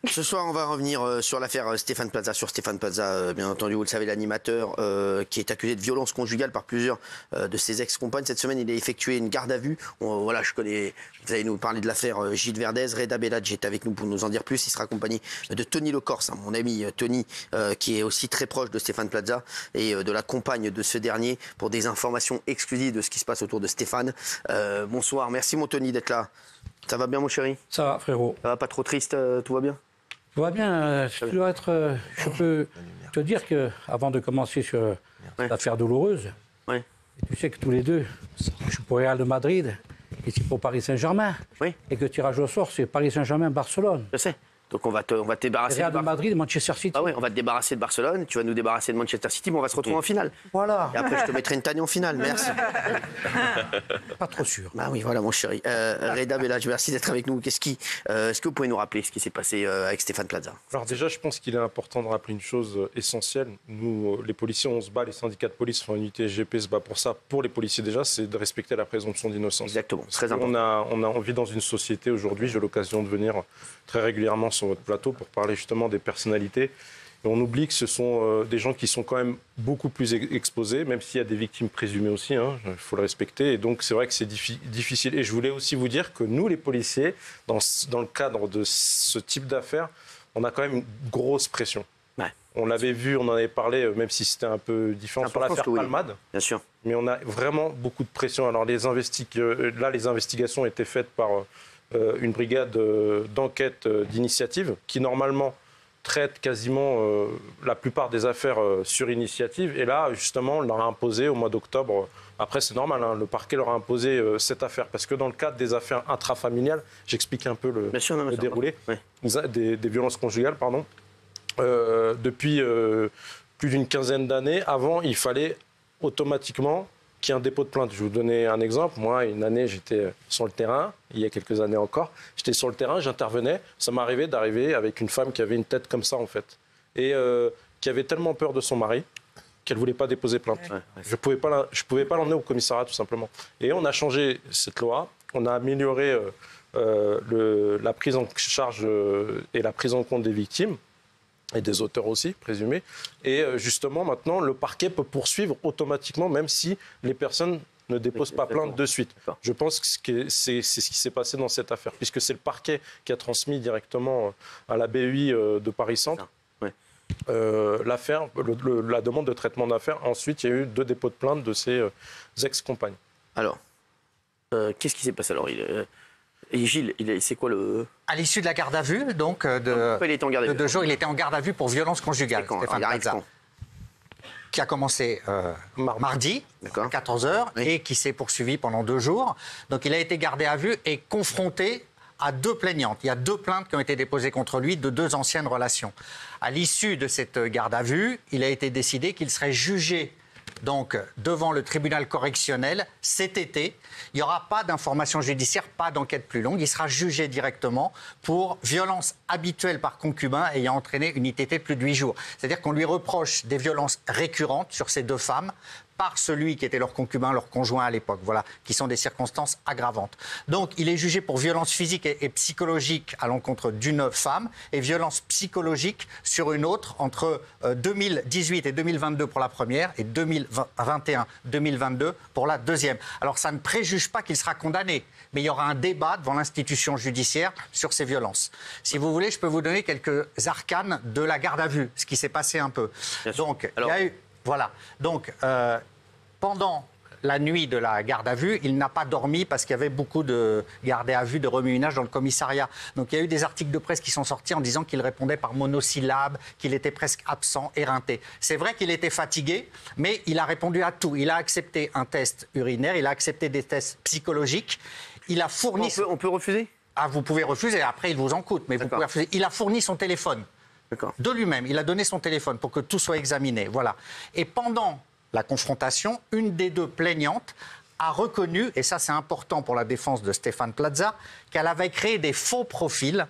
Ce soir, on va revenir sur l'affaire Stéphane Plaza. Sur Stéphane Plaza, bien entendu, vous le savez, l'animateur qui est accusé de violence conjugale par plusieurs de ses ex-compagnes. Cette semaine, il a effectué une garde à vue. Voilà, vous allez nous parler de l'affaire Gilles Verdez. Reda Belladj est avec nous pour nous en dire plus. Il sera accompagné de Tony Lecorse, mon ami Tony, qui est aussi très proche de Stéphane Plaza et de la compagne de ce dernier pour des informations exclusives de ce qui se passe autour de Stéphane. Bonsoir, merci mon Tony d'être là. Ça va bien mon chéri? Ça va frérot. Ça va, pas trop triste, tout va bien? Tout va bien, je peux te dire qu'avant de commencer sur l'affaire douloureuse, ouais. Tu sais que tous les deux, je suis pour Real de Madrid, ici pour Paris Saint-Germain, oui. Et que tirage au sort, c'est Paris Saint-Germain-Barcelone. Je sais. Donc on va te débarrasser Real de Madrid, Manchester City. Ah ouais, on va te débarrasser de Barcelone, tu vas nous débarrasser de Manchester City, mais on va se retrouver en finale. Voilà. Et après je te mettrai une tannée en finale, merci. Pas trop sûr. Bah oui, voilà mon chéri. Reda Belladj, merci d'être avec nous. Est-ce que vous pouvez nous rappeler ce qui s'est passé avec Stéphane Plaza? Alors déjà, je pense qu'il est important de rappeler une chose essentielle. Nous, les policiers, on se bat, les syndicats de police, enfin l'unité SGP se bat pour ça. Pour les policiers déjà, c'est de respecter la présomption d'innocence. Exactement, très important. On vit dans une société aujourd'hui, j'ai l'occasion de venir très régulièrement sur votre plateau pour parler justement des personnalités. Et on oublie que ce sont des gens qui sont quand même beaucoup plus exposés, même s'il y a des victimes présumées aussi, il faut le respecter. Et donc c'est vrai que c'est difficile. Et je voulais aussi vous dire que nous, les policiers, dans le cadre de ce type d'affaires, on a quand même une grosse pression. Ouais. On l'avait vu, on en avait parlé, même si c'était un peu différent sur l'affaire Palmade. Bien sûr. Mais on a vraiment beaucoup de pression. Alors les investigations ont été faites par une brigade d'enquête d'initiative qui normalement traite quasiment la plupart des affaires sur initiative. Et là, justement, on leur a imposé au mois d'octobre, après c'est normal, le parquet leur a imposé cette affaire. Parce que dans le cadre des affaires intrafamiliales, j'explique un peu le déroulé, des violences conjugales, pardon, depuis plus d'une quinzaine d'années, avant, il fallait automatiquement qu'il y ait un dépôt de plainte. Je vais vous donner un exemple. Moi, une année, j'étais sur le terrain, il y a quelques années encore. J'étais sur le terrain, j'intervenais. Ça m'arrivait d'arriver avec une femme qui avait une tête comme ça, en fait. Et qui avait tellement peur de son mari qu'elle ne voulait pas déposer plainte. Ouais. Je ne pouvais pas l'emmener au commissariat, tout simplement. Et on a changé cette loi. On a amélioré la prise en charge et la prise en compte des victimes. Et des auteurs aussi, présumés. Et justement, maintenant, le parquet peut poursuivre automatiquement, même si les personnes ne déposent pas plainte de suite. Je pense que c'est ce qui s'est passé dans cette affaire, puisque c'est le parquet qui a transmis directement à la BEI de Paris-Centre l'affaire, la demande de traitement d'affaires. Ensuite, il y a eu 2 dépôts de plainte de ses ex-compagnes. Alors, qu'est-ce qui s'est passé alors? Et Gilles, c'est quoi le... À l'issue de la garde à vue, donc, il était en garde à vue. de 2 jours, il était en garde à vue pour violence conjugale, Stéphane Plaza, qui a commencé mardi à 14h et qui s'est poursuivi pendant 2 jours. Donc il a été gardé à vue et confronté à 2 plaignantes. Il y a 2 plaintes qui ont été déposées contre lui de 2 anciennes relations. À l'issue de cette garde à vue, il a été décidé qu'il serait jugé donc devant le tribunal correctionnel cet été. Il n'y aura pas d'information judiciaire, pas d'enquête plus longue. Il sera jugé directement pour violence habituelle par concubin ayant entraîné une ITT de plus de 8 jours. C'est-à-dire qu'on lui reproche des violences récurrentes sur ces 2 femmes par celui qui était leur concubin, leur conjoint à l'époque, voilà, qui sont des circonstances aggravantes. Donc, il est jugé pour violence physique et psychologique à l'encontre d'une femme et violence psychologique sur une autre entre 2018 et 2022 pour la première et 2021-2022 pour la deuxième. Alors, ça ne préjuge pas qu'il sera condamné, mais il y aura un débat devant l'institution judiciaire sur ces violences. Si vous voulez, je peux vous donner quelques arcanes de la garde à vue, ce qui s'est passé un peu. Donc, il y a eu... Voilà. Donc, pendant la nuit de la garde à vue, il n'a pas dormi parce qu'il y avait beaucoup de gardés à vue, de remue-ménage dans le commissariat. Donc, il y a eu des articles de presse qui sont sortis en disant qu'il répondait par monosyllabes, qu'il était presque absent, éreinté. C'est vrai qu'il était fatigué, mais il a répondu à tout. Il a accepté un test urinaire, il a accepté des tests psychologiques. Il a fourni... On peut refuser? Ah, vous pouvez refuser, après il vous en coûte, mais vous pouvez refuser. Il a fourni son téléphone. De lui-même, il a donné son téléphone pour que tout soit examiné. Voilà. Et pendant la confrontation, une des 2 plaignantes a reconnu, et ça c'est important pour la défense de Stéphane Plaza, qu'elle avait créé des faux profils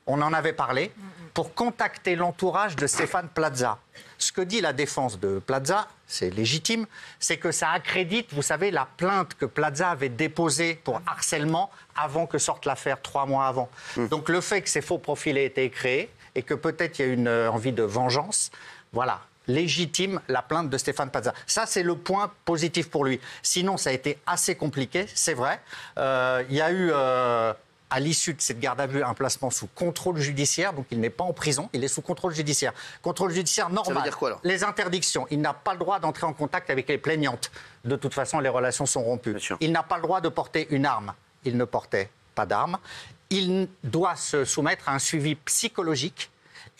on en avait parlé, pour contacter l'entourage de Stéphane Plaza. Ce que dit la défense de Plaza, c'est légitime, c'est que ça accrédite, vous savez, la plainte que Plaza avait déposée pour harcèlement avant que sorte l'affaire, 3 mois avant. Donc le fait que ces faux profils aient été créés et que peut-être il y a une envie de vengeance, voilà, légitime la plainte de Stéphane Plaza. Ça, c'est le point positif pour lui. Sinon, ça a été assez compliqué, c'est vrai. Il y a eu... à l'issue de cette garde à vue, un placement sous contrôle judiciaire, donc il n'est pas en prison, il est sous contrôle judiciaire. Contrôle judiciaire normal. Ça veut dire quoi, alors ? Les interdictions. Il n'a pas le droit d'entrer en contact avec les plaignantes. De toute façon, les relations sont rompues. Il n'a pas le droit de porter une arme. Il ne portait pas d'arme. Il doit se soumettre à un suivi psychologique.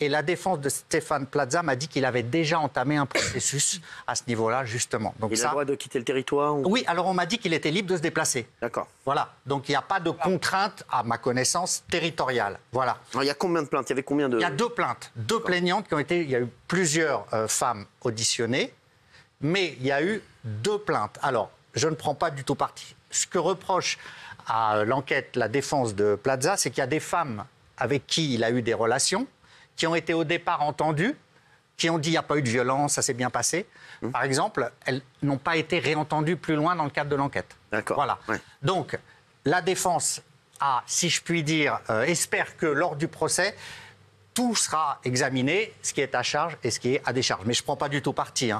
Et la défense de Stéphane Plaza m'a dit qu'il avait déjà entamé un processus à ce niveau-là, justement. Donc il a le droit de quitter le territoire ou... Oui, alors on m'a dit qu'il était libre de se déplacer. D'accord. Voilà. Donc il n'y a pas de contrainte, à ma connaissance, territoriale. Voilà. Alors, il y a combien de plaintes ? Il y avait combien de... Il y a 2 plaintes, 2 plaignantes qui ont été... Il y a eu plusieurs femmes auditionnées, mais il y a eu 2 plaintes. Alors, je ne prends pas du tout parti. Ce que reproche à l'enquête la défense de Plaza, c'est qu'il y a des femmes avec qui il a eu des relations, qui ont été au départ entendues, qui ont dit qu'il n'y a pas eu de violence, ça s'est bien passé. Par exemple, elles n'ont pas été réentendues plus loin dans le cadre de l'enquête. D'accord. Voilà. Ouais. Donc, la défense a, si je puis dire, espère que lors du procès, tout sera examiné, ce qui est à charge et ce qui est à décharge. Mais je ne prends pas du tout parti.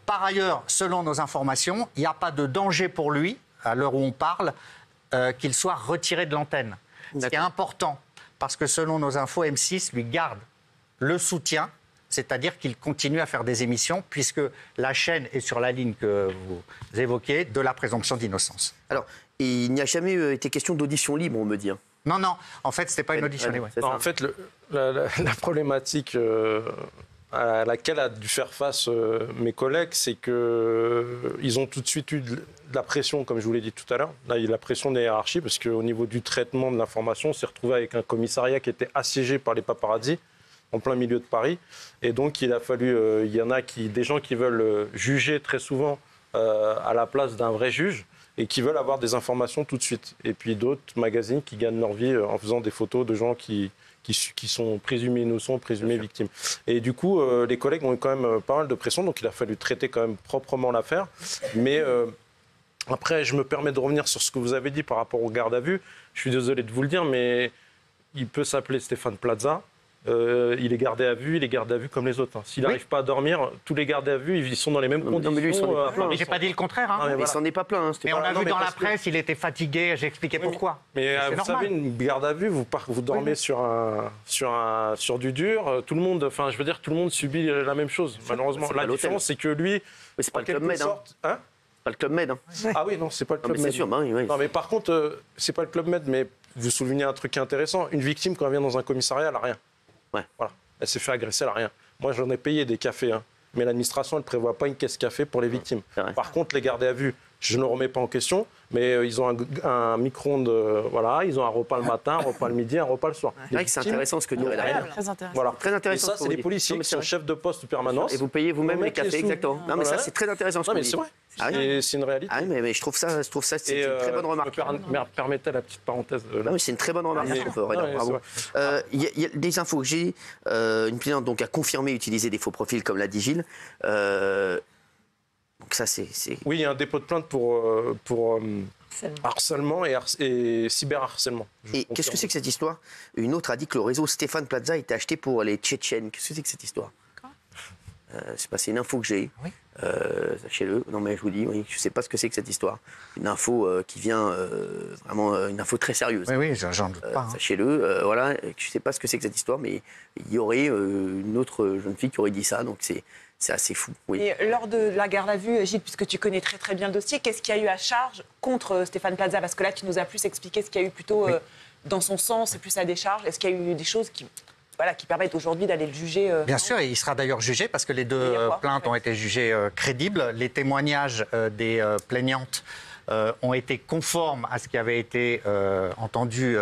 Par ailleurs, selon nos informations, il n'y a pas de danger pour lui, à l'heure où on parle, qu'il soit retiré de l'antenne. Ce qui est important, parce que selon nos infos, M6 lui garde le soutien, c'est-à-dire qu'il continue à faire des émissions, puisque la chaîne est sur la ligne que vous évoquez de la présomption d'innocence. Alors, il n'y a jamais été question d'audition libre, on me dit. Non, non, en fait, ce n'était pas une audition libre. En fait, la problématique à laquelle a dû faire face mes collègues, c'est qu'ils ont tout de suite eu de la pression, comme je vous l'ai dit tout à l'heure. Là, il y a la pression des hiérarchies, parce qu'au niveau du traitement de l'information, on s'est retrouvé avec un commissariat qui était assiégé par les paparazzis, en plein milieu de Paris. Et donc, il a fallu... il y en a des gens qui veulent juger très souvent à la place d'un vrai juge et qui veulent avoir des informations tout de suite. Et puis d'autres magazines qui gagnent leur vie en faisant des photos de gens qui sont présumés innocents, présumés victimes. Et du coup, les collègues ont eu quand même pas mal de pression, donc il a fallu traiter quand même proprement l'affaire. Mais après, je me permets de revenir sur ce que vous avez dit par rapport au garde à vue. Je suis désolé de vous le dire, mais il peut s'appeler Stéphane Plaza. Il est gardé à vue, il est gardé à vue comme les autres. S'il n'arrive pas à dormir, tous les gardés à vue, ils sont dans les mêmes conditions. Mais lui, il s'en est pas plein. Mais j'ai pas dit le contraire. Hein. Mais il s'en est pas plein. Mais on a vu dans la presse, il était fatigué, j'ai expliqué pourquoi. Mais vous savez, une garde à vue, vous dormez sur du dur. Tout le monde, enfin, je veux dire, tout le monde subit la même chose. Malheureusement, la différence, c'est que lui, mais c'est pas le Club Med. Pas le Club Med. Ah oui, non, c'est pas le Club Med. C'est sûr, oui. Non, mais par contre, c'est pas le Club Med, mais vous soulignez un truc intéressant. Une victime, quand elle vient dans un commissariat, elle n'a rien. Ouais. Voilà. Elle s'est fait agresser, elle n'a rien. Moi, j'en ai payé des cafés, mais l'administration, elle ne prévoit pas une caisse café pour les victimes. Par contre, les gardés à vue, je ne le remets pas en question, mais ils ont un micro-ondes, voilà, ils ont un repas le matin, un repas le midi, un repas le soir. C'est vrai que c'est intéressant ce que dit derrière. Très intéressant. Voilà. Très intéressant. Et ça, c'est les policiers qui sont chefs de poste de permanence. Et vous payez vous-même les cafés, exactement. Non, mais ça, c'est très intéressant ce que vous dites. C'est vrai. C'est une réalité. Ah oui, mais je trouve ça, c'est une très bonne remarque. Permettez la petite parenthèse. Ah oui, c'est une très bonne remarque. Bravo. Il y a des infos que j'ai. Une plaignante donc a confirmé utiliser des faux profils, comme l'a dit Gilles. Donc ça, c'est... Oui, il y a un dépôt de plainte pour harcèlement et cyberharcèlement. Et qu'est-ce que c'est que cette histoire ? Une autre a dit que le réseau Stéphane Plaza a été acheté pour les Tchétchènes. Qu'est-ce que c'est que cette histoire ? C'est une info que j'ai. Oui. Sachez-le. Non, mais je vous dis, oui, je ne sais pas ce que c'est que cette histoire. Une info qui vient vraiment, une info très sérieuse. Oui, j'en doute pas. Sachez-le. Voilà, je ne sais pas ce que c'est que cette histoire, mais il y aurait une autre jeune fille qui aurait dit ça. Donc c'est assez fou. Oui. Et lors de la garde à vue, Gilles, puisque tu connais très très bien le dossier, qu'est-ce qu'il y a eu à charge contre Stéphane Plaza ? Parce que là, tu nous as plus expliqué ce qu'il y a eu plutôt dans son sens et plus à décharge. Est-ce qu'il y a eu des choses qui permettent aujourd'hui d'aller le juger Bien sûr, et il sera d'ailleurs jugé parce que les 2 plaintes ont été jugées crédibles. Les témoignages des plaignantes ont été conformes à ce qui avait été entendu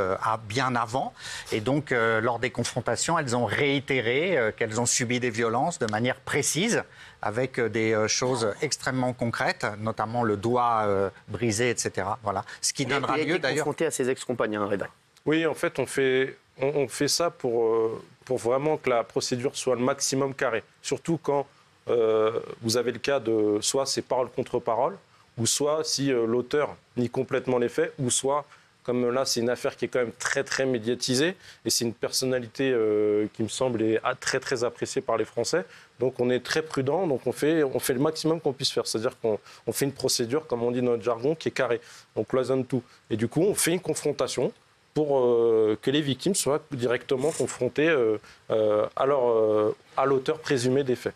bien avant. Et donc, lors des confrontations, elles ont réitéré qu'elles ont subi des violences de manière précise, avec des choses extrêmement concrètes, notamment le doigt brisé, etc. Voilà. Ce qui donnera lieu d'ailleurs... confronté à ses ex-compagnes, Reda. Oui, en fait, on fait ça pour vraiment que la procédure soit le maximum carrée. Surtout quand vous avez le cas de soit c'est parole contre parole, ou soit si l'auteur nie complètement les faits, ou soit, comme là, c'est une affaire qui est quand même très, très médiatisée, et c'est une personnalité qui me semble est très, très appréciée par les Français. Donc on est très prudent, donc on fait le maximum qu'on puisse faire. C'est-à-dire qu'on fait une procédure, comme on dit dans notre jargon, qui est carrée. On cloisonne tout. Et du coup, on fait une confrontation pour que les victimes soient directement confrontées à l'auteur présumé des faits.